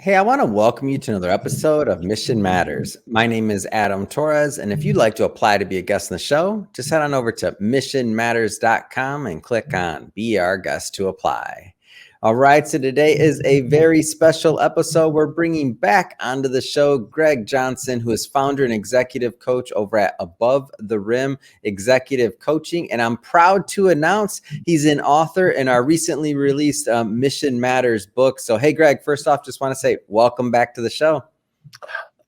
Hey, I want to welcome you to another episode of Mission Matters. My name is Adam Torres, and if you'd like to apply to be a guest on the show, just head on over to missionmatters.com and click on Be Our Guest to apply. All right, so today is a very special episode. We're bringing back onto the show Greg Johnson, who is founder and executive coach over at Above the Rim Executive Coaching. And I'm proud to announce he's an author in our recently released Mission Matters book. So, hey, Greg, first off, just want to say welcome back to the show.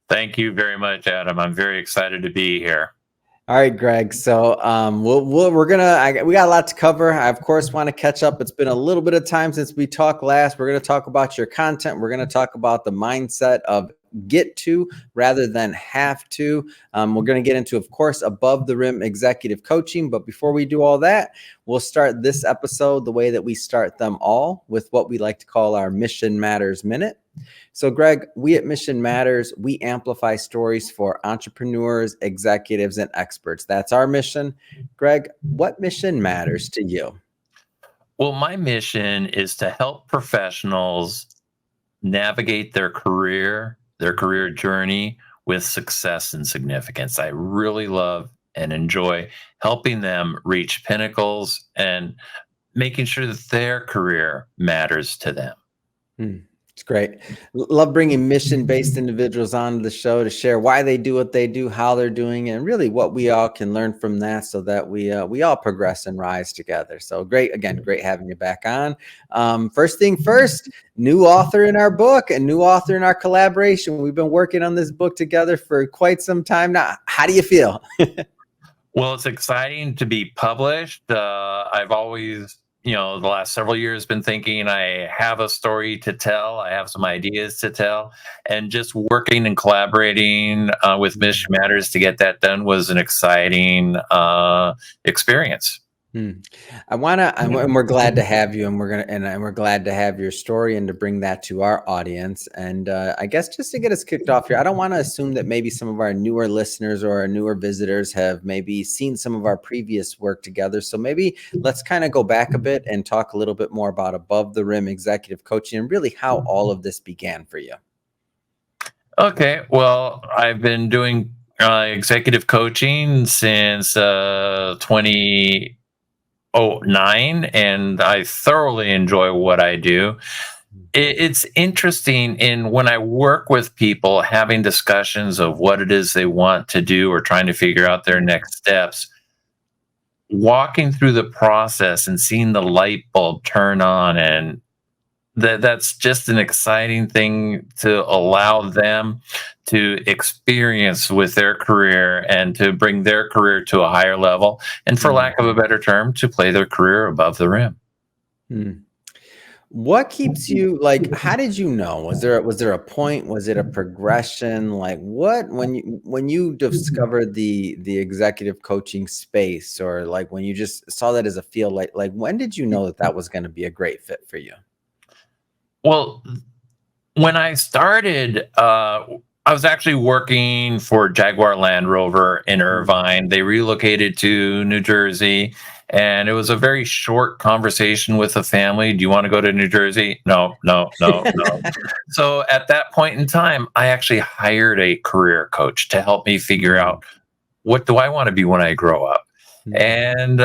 Thank you very much, Adam. I'm very excited to be here. All right, Greg. So we got a lot to cover. I, of course, want to catch up. It's been a little bit of time since we talked last. We're going to talk about your content. We're going to talk about the mindset of get to rather than have to. We're going to get into, of course, Above the Rim Executive Coaching. But before we do all that, we'll start this episode the way that we start them all, with what we like to call our Mission Matters Minute. So, Greg, we at Mission Matters, we amplify stories for entrepreneurs, executives, and experts. That's our mission. Greg, what mission matters to you? Well, my mission is to help professionals navigate their career journey with success and significance. I really love and enjoy helping them reach pinnacles and making sure that their career matters to them. It's great. Love bringing mission-based individuals on the show to share why they do what they do, how they're doing it, and really what we all can learn from that, so that we all progress and rise together. So great having you back on. First thing first, new author in our book and new author in our collaboration. We've been working on this book together for quite some time now. How do you feel? Well, it's exciting to be published. I've always, the last several years been thinking I have a story to tell. I have some ideas to tell, and just working and collaborating with Mission Matters to get that done was an exciting experience. And we're glad to have you, and we're glad to have your story and to bring that to our audience. And I guess just to get us kicked off here, I don't want to assume that maybe some of our newer listeners or our newer visitors have maybe seen some of our previous work together. So maybe let's kind of go back a bit and talk a little bit more about Above the Rim Executive Coaching and really how all of this began for you. Okay, well, I've been doing executive coaching since 2009, and I thoroughly enjoy what I do. It's interesting when I work with people having discussions of what it is they want to do or trying to figure out their next steps, walking through the process and seeing the light bulb turn on, and that's just an exciting thing to allow them to experience with their career and to bring their career to a higher level. And for lack of a better term, to play their career above the rim. What keeps you, how did you know? Was there a point? Was it a progression? When you discovered the executive coaching space, or when you just saw that as a field, when did you know that was going to be a great fit for you? Well, when I started, I was actually working for Jaguar Land Rover in Irvine. They relocated to New Jersey, and it was a very short conversation with the family. Do you want to go to New Jersey? No. So at that point in time, I actually hired a career coach to help me figure out, what do I want to be when I grow up? And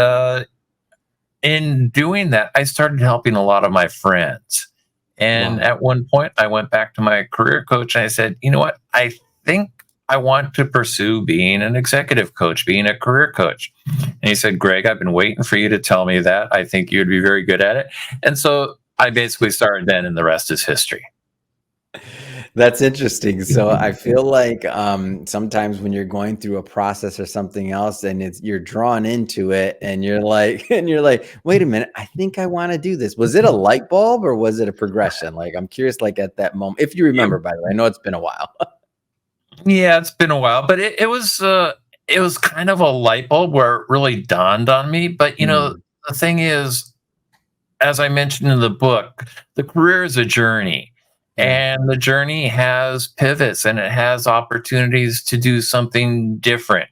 in doing that, I started helping a lot of my friends. And at one point, I went back to my career coach and I said, you know what? I think I want to pursue being an executive coach, being a career coach. And he said, Greg, I've been waiting for you to tell me that. I think you'd be very good at it. And so I basically started then, and the rest is history. That's interesting. So I feel like sometimes when you're going through a process or something else, and you're drawn into it, and you're like, wait a minute, I think I want to do this. Was it a light bulb, or was it a progression? I'm curious, at that moment, if you remember. By the way, I know it's been a while. Yeah, it's been a while, but it was kind of a light bulb where it really dawned on me. But the thing is, as I mentioned in the book, the career is a journey. And the journey has pivots, and it has opportunities to do something different.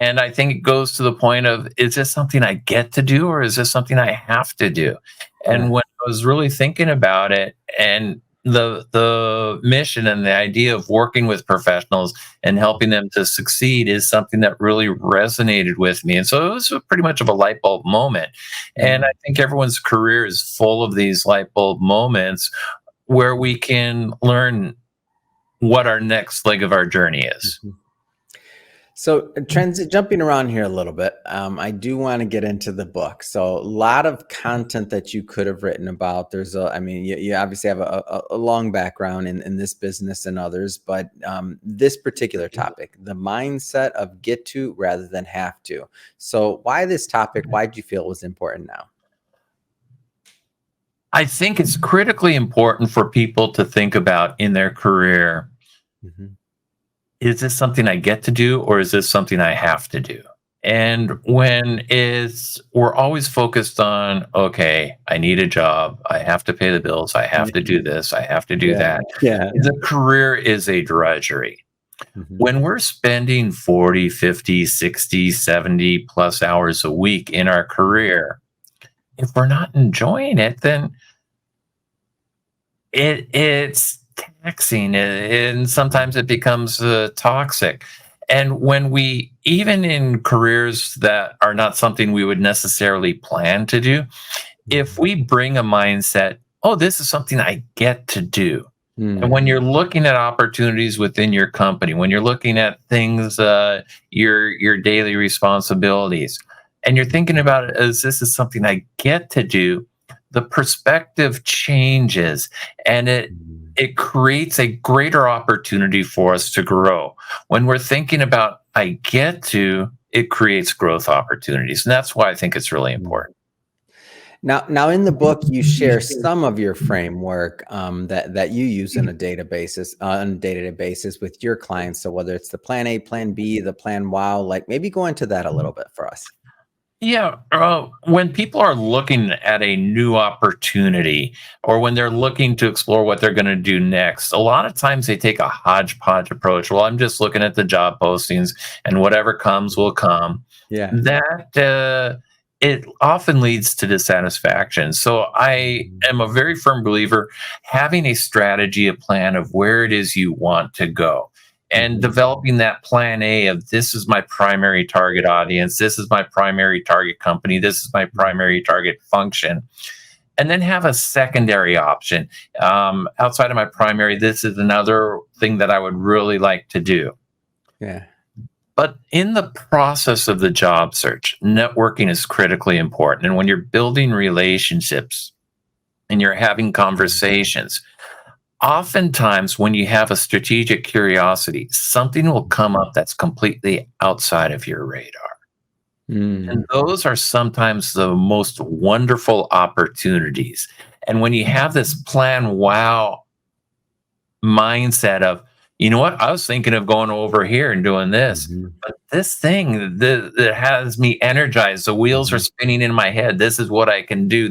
And I think it goes to the point of, is this something I get to do, or is this something I have to do? And when I was really thinking about it and the mission and the idea of working with professionals and helping them to succeed is something that really resonated with me. And so it was pretty much of a light bulb moment. And I think everyone's career is full of these light bulb moments where we can learn what our next leg of our journey is. So jumping around here a little bit, I do want to get into the book. So a lot of content that you could have written about. I mean, you obviously have a long background in this business and others, but this particular topic, the mindset of get to rather than have to. So why this topic? Why did you feel it was important now? I think it's critically important for people to think about in their career. Mm-hmm. Is this something I get to do, or is this something I have to do? And we're always focused on, okay, I need a job, I have to pay the bills, I have to do this, I have to do that. Yeah. The career is a drudgery. Mm-hmm. When we're spending 40, 50, 60, 70 plus hours a week in our career, if we're not enjoying it, then it's taxing, and sometimes it becomes toxic. And when we, even in careers that are not something we would necessarily plan to do, if we bring a mindset, oh, this is something I get to do. And when you're looking at opportunities within your company, when you're looking at things, your daily responsibilities, and you're thinking about it as this is something I get to do, the perspective changes, and it creates a greater opportunity for us to grow. When we're thinking about I get to, it creates growth opportunities. And that's why I think it's really important. Now in the book, you share some of your framework that you use on a day-to-day basis with your clients. So whether it's the plan A, plan B, the plan wow, like maybe go into that a little bit for us. Yeah, when people are looking at a new opportunity or when they're looking to explore what they're going to do next, a lot of times they take a hodgepodge approach. Well, I'm just looking at the job postings and whatever comes will come. Yeah. That it often leads to dissatisfaction. So I am a very firm believer having a strategy, a plan of where it is you want to go. And developing that plan A of this is my primary target audience, this is my primary target company, this is my primary target function. And then have a secondary option. Outside of my primary, this is another thing that I would really like to do. Yeah. But in the process of the job search, networking is critically important. And when you're building relationships and you're having conversations, oftentimes when you have a strategic curiosity, something will come up that's completely outside of your radar. And those are sometimes the most wonderful opportunities. And when you have this plan wow mindset of, you know what, I was thinking of going over here and doing this, but this thing that has me energized, the wheels are spinning in my head. This is what I can do.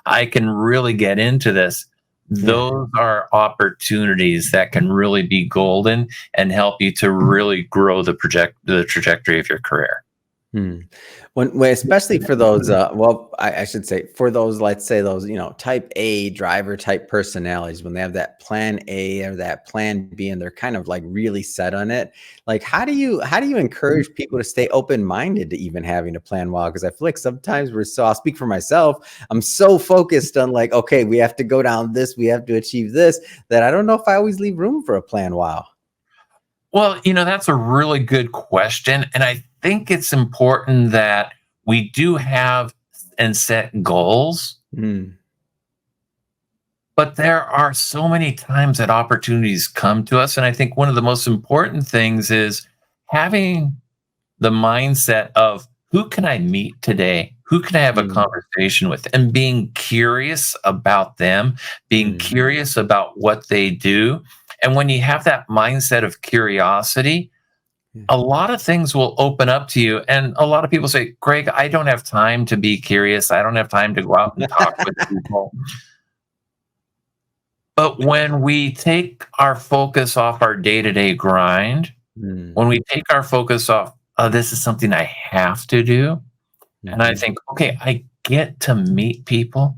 I can really get into this. Those are opportunities that can really be golden and help you to really grow the trajectory of your career. When especially for those, I should say for those, let's say those, type A driver type personalities, when they have that plan A or that plan B, and they're kind of like really set on it. Like, how do you encourage people to stay open-minded to even having a plan? Wow, because I feel like sometimes I'll speak for myself. I'm so focused on like, okay, we have to go down this, we have to achieve this, that I don't know if I always leave room for a plan. Wow. Well, that's a really good question. And I think it's important that we do have and set goals. But there are so many times that opportunities come to us. And I think one of the most important things is having the mindset of who can I meet today? Who can I have a conversation with? And being curious about them, being curious about what they do. And when you have that mindset of curiosity, a lot of things will open up to you. And a lot of people say, Greg, I don't have time to be curious. I don't have time to go out and talk with people. But when we take our focus off our day-to-day grind, when we take our focus off, oh, this is something I have to do. And I think, okay, I get to meet people.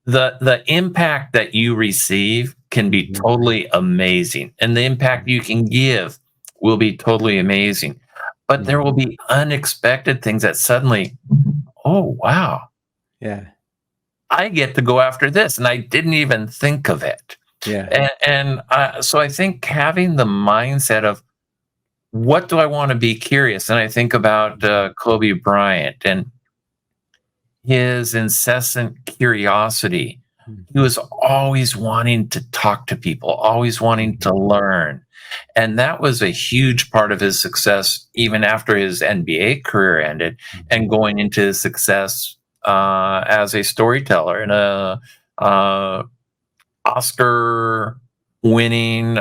the impact that you receive can be Mhm. totally amazing, and the impact you can give will be totally amazing. But there will Mhm. be unexpected things that suddenly, oh wow, Yeah. I get to go after this, and I didn't even think of it. Yeah. And so I think having the mindset of what do I want to be curious, and I think about Mhm. Kobe Bryant and his incessant curiosity. He Mhm. was always wanting to talk to people, always wanting to Mhm. learn. And that was a huge part of his success, even after his NBA career ended and Mhm. going into his success as a storyteller and a uh, Oscar winning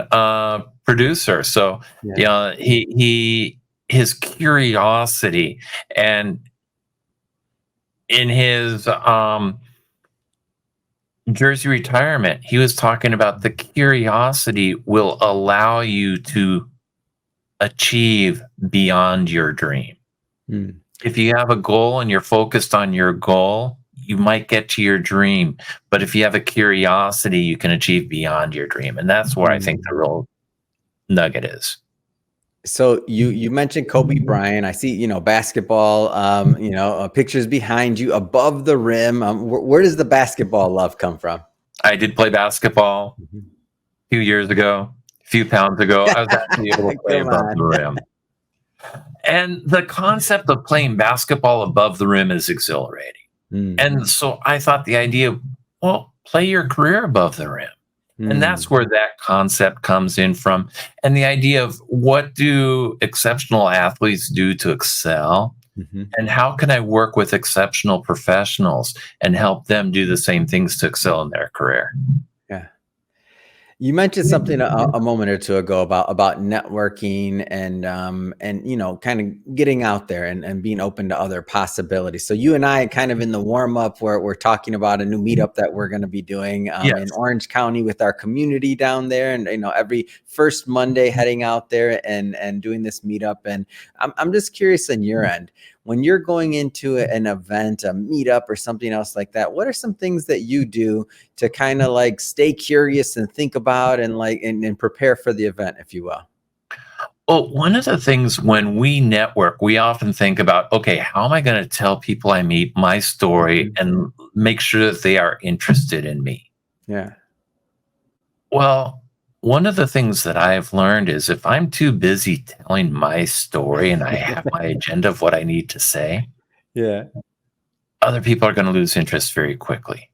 producer. So, Yeah. yeah, his curiosity and in his Jersey retirement, he was talking about the curiosity will allow you to achieve beyond your dream. Mm. If you have a goal and you're focused on your goal, you might get to your dream. But if you have a curiosity, you can achieve beyond your dream. And that's where I think the Mm. real nugget is. So you mentioned Kobe Bryant. I see, basketball, pictures behind you above the rim. Where does the basketball love come from? I did play basketball Mhm. a few years ago, a few pounds ago. I was actually able to play Come above on. the rim. And the concept of playing basketball above the rim is exhilarating. Mm. And so I thought the idea of, well, play your career above the rim. And that's Mm. where that concept comes in from. And the idea of what do exceptional athletes do to excel? Mhm. And how can I work with exceptional professionals and help them do the same things to excel in their career? Yeah. You mentioned something a moment or two ago about networking and kind of getting out there and being open to other possibilities. So you and I kind of in the warm up where we're talking about a new meetup that we're going to be doing in Yes. Orange County with our community down there, and every first Monday heading out there and doing this meetup. And I'm just curious on your end, when you're going into an event, a meetup, or something else like that, what are some things that you do to kind of like stay curious and think about and and prepare for the event, if you will? Well, one of the things when we network, we often think about, okay, how am I going to tell people I meet my story Mhm. and make sure that they are interested in me? Yeah. Well, one of the things that I've learned is if I'm too busy telling my story and I have my agenda of what I need to say, Yeah. other people are going to lose interest very quickly.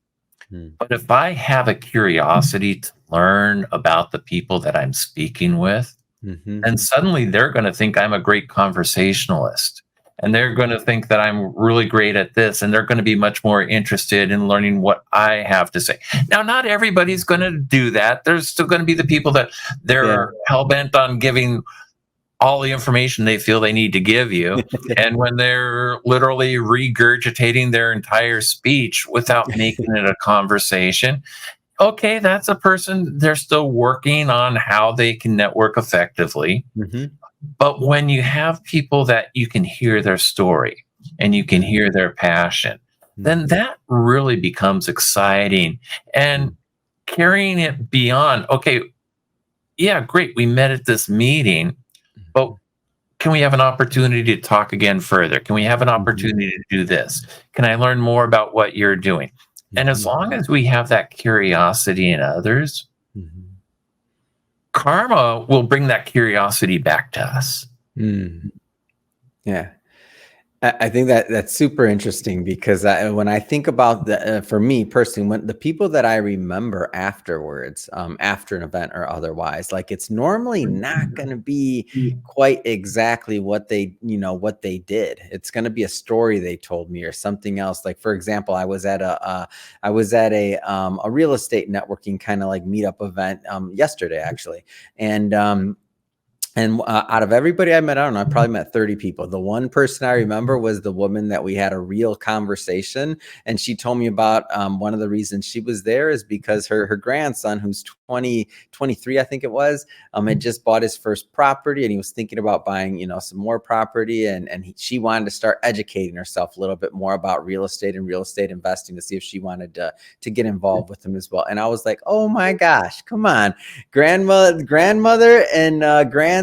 Mm. But if I have a curiosity to learn about the people that I'm speaking with, Mhm. and suddenly they're going to think I'm a great conversationalist. And they're going to think that I'm really great at this. And they're going to be much more interested in learning what I have to say. Now, not everybody's going to do that. There's still going to be the people that Yeah. they're hell bent on giving all the information they feel they need to give you. And when they're literally regurgitating their entire speech without making it a conversation, okay, that's a person, they're still working on how they can network effectively. Mhm. But when you have people that you can hear their story and you can Yeah. hear their passion, then Mhm. that really becomes exciting and Mm. carrying it beyond, okay, yeah, great, we met at this meeting, but can we have an opportunity to talk again further? Can we have an Mhm. opportunity to do this? Can I learn more about what you're doing? And as Mhm. long as we have that curiosity in others, Mhm. karma will bring that curiosity back to us. Mm. Yeah. I think that that's super interesting because when I think about for me personally, when the people that I remember afterwards, after an event or otherwise, like it's normally not going to be quite exactly what they did. It's going to be a story they told me or something else. Like for example, I was at a real estate networking kind of like meetup event yesterday actually, and And out of everybody I met, I don't know, I probably met 30 people. The one person I remember was the woman that we had a real conversation. And she told me about one of the reasons she was there is because her grandson, who's 23, I think it was, had just bought his first property, and he was thinking about buying, some more property. And she wanted to start educating herself a little bit more about real estate and real estate investing to see if she wanted to get involved with him as well. And I was like, oh my gosh, come on. Grandmother and grandson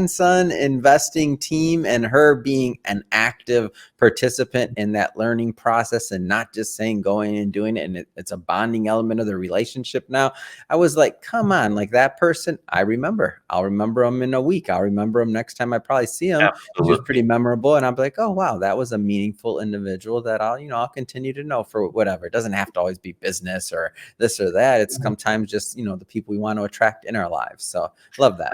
investing team, and her being an active participant in that learning process and not just saying going and doing it. And it's a bonding element of the relationship now. I was like, come on, like that person, I'll remember him in a week. I'll remember him next time I probably see him. She was pretty memorable. And I'm like, oh, wow, that was a meaningful individual that I'll continue to know for whatever. It doesn't have to always be business or this or that. It's sometimes just, the people we want to attract in our lives. So love that.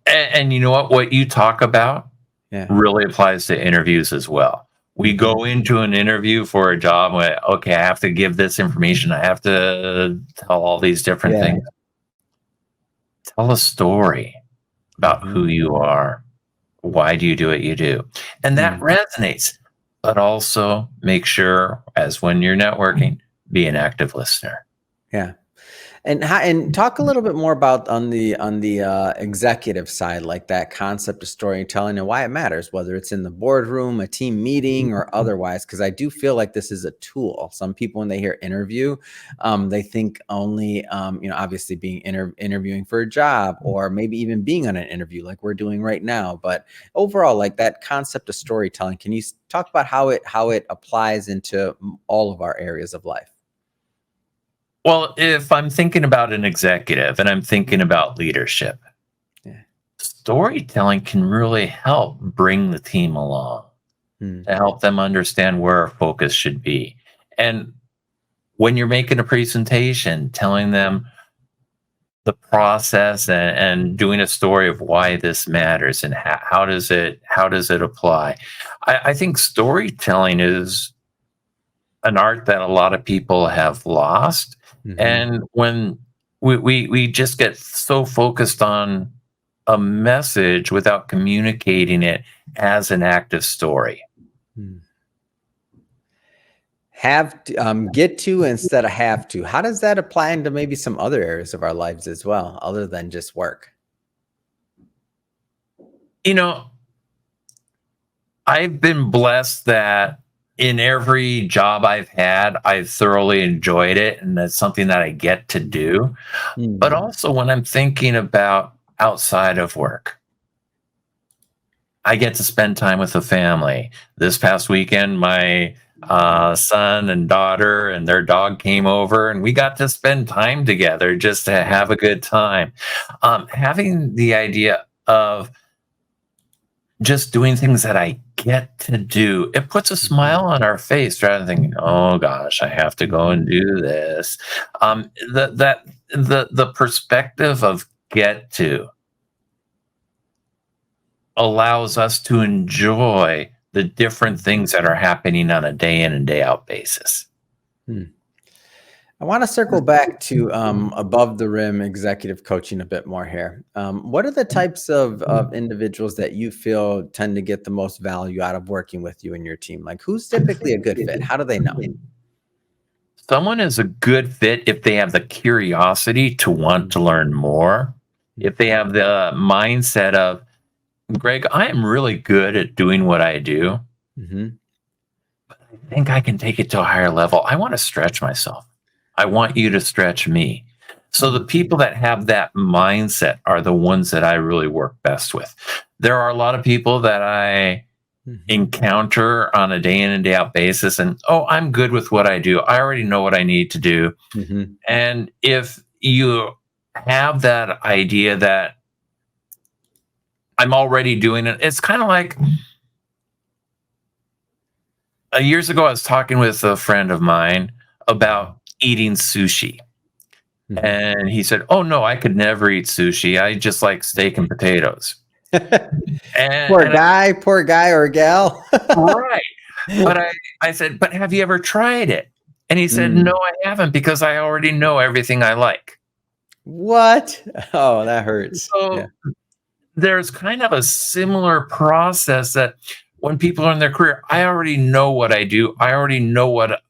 And you know what you talk about really applies to interviews as well. We go into an interview for a job where, okay, I have to give this information. I have to tell all these different things. Tell a story about who you are. Why do you do what you do? And that resonates. But also make sure, as when you're networking, be an active listener. Yeah. And talk a little bit more about on the executive side, like that concept of storytelling and why it matters, whether it's in the boardroom, a team meeting, or otherwise. Because I do feel like this is a tool. Some people, when they hear interview, they think only, obviously being interviewing for a job, or maybe even being on an interview like we're doing right now. But overall, like that concept of storytelling, can you talk about how it applies into all of our areas of life? Well, if I'm thinking about an executive and I'm thinking about leadership, storytelling can really help bring the team along, to help them understand where our focus should be. And when you're making a presentation, telling them the process and doing a story of why this matters and how does it apply. I think storytelling is an art that a lot of people have lost. And when we just get so focused on a message without communicating it as an active story. Have to, get to instead of have to. How does that apply into maybe some other areas of our lives as well, other than just work? I've been blessed that in every job I've had, I've thoroughly enjoyed it, and that's something that I get to do. But also when I'm thinking about outside of work, I get to spend time with the family. This past weekend, my son and daughter and their dog came over, and we got to spend time together just to have a good time. Having the idea of just doing things that I get to do, it puts a smile on our face rather than thinking, oh gosh, I have to go and do this. The perspective of get to allows us to enjoy the different things that are happening on a day in and day out basis. I want to circle back to above the rim executive coaching a bit more here. What are the types of individuals that you feel tend to get the most value out of working with you and your team? Like, who's typically a good fit? How do they know? Someone is a good fit if they have the curiosity to want to learn more. If they have the mindset of, Greg, I am really good at doing what I do, but I think I can take it to a higher level. I want to stretch myself. I want you to stretch me. So the people that have that mindset are the ones that I really work best with. There are a lot of people that I encounter on a day in and day out basis, and I'm good with what I do. I already know what I need to do. And if you have that idea that I'm already doing it, it's kind of like years ago, I was talking with a friend of mine about eating sushi. And he said, oh no, I could never eat sushi. I just like steak and potatoes. Poor guy or gal. Right. But I said, but have you ever tried it? And he said, no, I haven't, because I already know everything I like. What? Oh, that hurts. So there's kind of a similar process that when people are in their career, I already know what I do. I already know what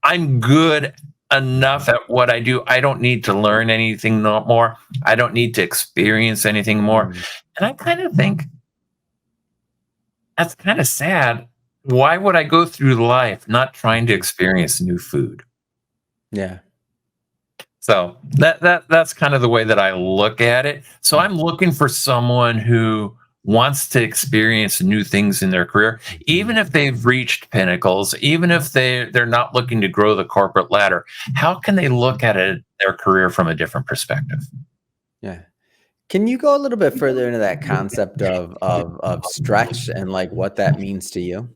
I'm good enough at what I do. I don't need to learn anything more. I don't need to experience anything more. Mm, And I kind of think that's kind of sad. Why would I go through life not trying to experience new food? yeah. So that's kind of the way that I look at it. So I'm looking for someone who wants to experience new things in their career, even if they've reached pinnacles, even if they're not looking to grow the corporate ladder. How can they look at it, their career from a different perspective? Yeah. Can you go a little bit further into that concept of stretch and like what that means to you?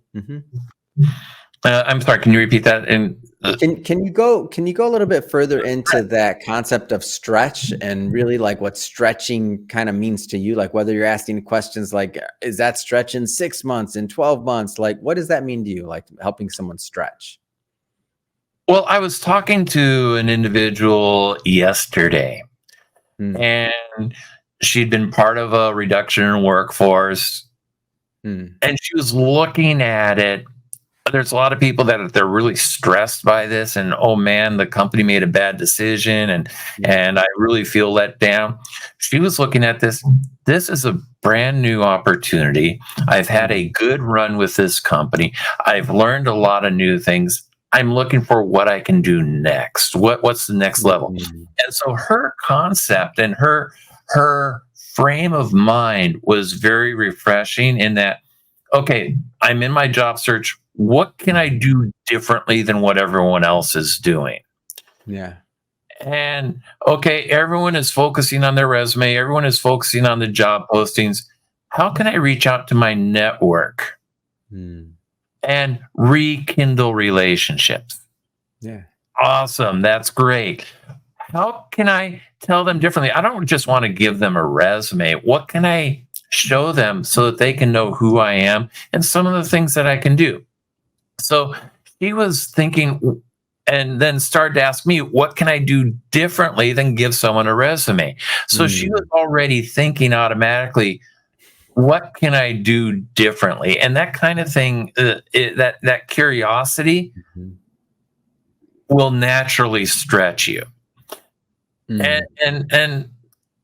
I'm sorry. Can you repeat that? And Can you go a little bit further into that concept of stretch and really like what stretching kind of means to you? Like whether you're asking questions like, is that stretch in 6 months, in 12 months? Like, what does that mean to you? Like helping someone stretch? well, I was talking to an individual yesterday, Mm, and she'd been part of a reduction in workforce, mm, and she was looking at it. There's a lot of people that they're really stressed by this, and oh man, the company made a bad decision, and yeah. and I really feel let down. She was looking at this. This is a brand new opportunity. I've had Mm, a good run with this company. I've learned a lot of new things. I'm looking for what I can do next. What's the next level? mm, And so her concept and her frame of mind was very refreshing in that, okay, I'm in my job search. What can I do differently than what everyone else is doing? yeah. And okay, everyone is focusing on their resume, everyone is focusing on the job postings. How can I reach out to my network Mm, and rekindle relationships? yeah. Awesome. That's great. How can I tell them differently? I don't just want to give them a resume. What can I show them so that they can know who I am and some of the things that I can do? So she was thinking and then started to ask me, what can I do differently than give someone a resume? So she was Mm, already thinking automatically, what can I do differently? And that kind of thing, that curiosity mhm, will naturally stretch you. And mm, and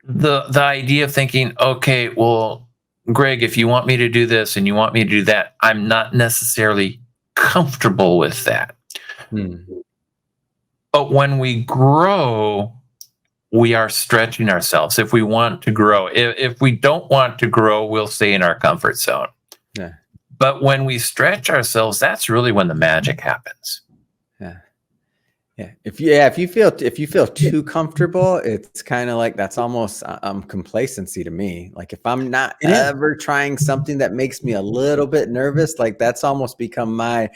the idea of thinking, okay, well, Greg, if you want me to do this and you want me to do that, I'm not necessarily comfortable with that. mm, But when we grow, we are stretching ourselves. If we want to grow, if we don't want to grow, we'll stay in our comfort zone. yeah. But when we stretch ourselves, that's really when the magic happens. Yeah. If you feel too comfortable, it's kind of like that's almost complacency to me. Like if I'm not It is. ever trying something that makes me a little bit nervous, like that's almost become my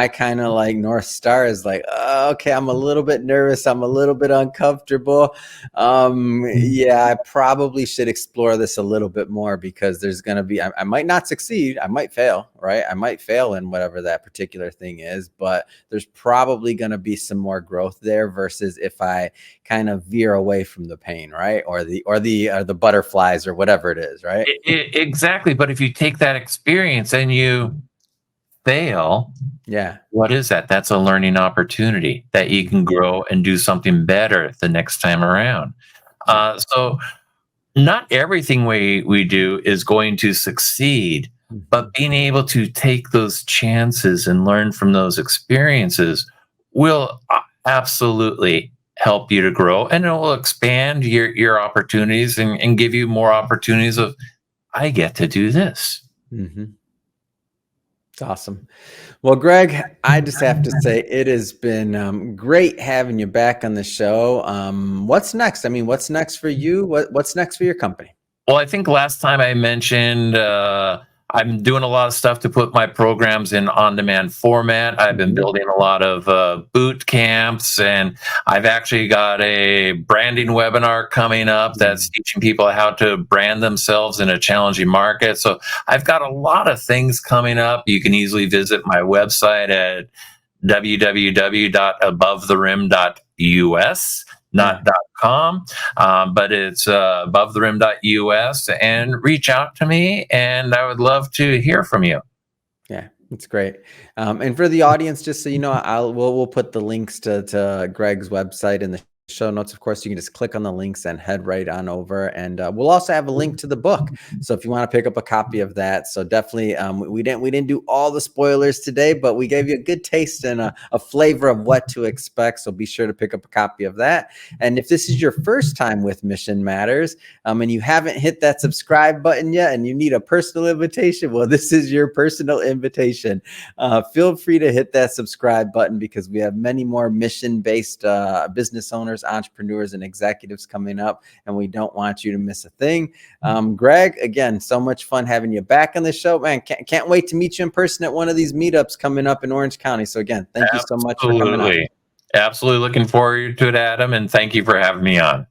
kind of like North Star is like, oh, okay, I'm a little bit nervous, I'm a little bit uncomfortable. Yeah, I probably should explore this a little bit more because there's gonna be I might not succeed, I might fail, right? I might fail in whatever that particular thing is, but there's probably going to be some more growth there versus if I kind of veer away from the pain, right? Or the butterflies or whatever it is, right? Exactly. But if you take that experience and you fail, Yeah. what is that? That's a learning opportunity that you can grow and do something better the next time around. Yeah. So not everything we do is going to succeed, Mhm. but being able to take those chances and learn from those experiences will absolutely help you to grow, and it will expand your opportunities and give you more opportunities of I get to do this. Mhm. It's awesome. Well, Greg, I just have to say it has been great having you back on the show. What's next? I mean, what's next for you? What's next for your company? Well, I think last time I mentioned I'm doing a lot of stuff to put my programs in on-demand format. I've been Mhm. building a lot of boot camps, and I've actually got a branding webinar coming up that's Mm. teaching people how to brand themselves in a challenging market. So I've got a lot of things coming up. You can easily visit my website at www.abovetherim.us not .com, but it's abovetherim.us, and reach out to me, and I would love to hear from you. Yeah, it's great. And for the audience, just so you know, we'll put the links to Greg's website in the show notes. Of course, you can just click on the links and head right on over, and we'll also have a link to the book. So if you want to pick up a copy of that, so definitely, we didn't do all the spoilers today, but we gave you a good taste and a flavor of what to expect. So be sure to pick up a copy of that. And if this is your first time with Mission Matters, and you haven't hit that subscribe button yet, and you need a personal invitation, well, this is your personal invitation. Feel free to hit that subscribe button, because we have many more mission-based business owners, entrepreneurs, and executives coming up, and we don't want you to miss a thing. Greg, again, so much fun having you back on the show, man. Can't wait to meet you in person at one of these meetups coming up in Orange County. So again, thank you so much for coming on. Absolutely looking forward to it, Adam, and thank you for having me on.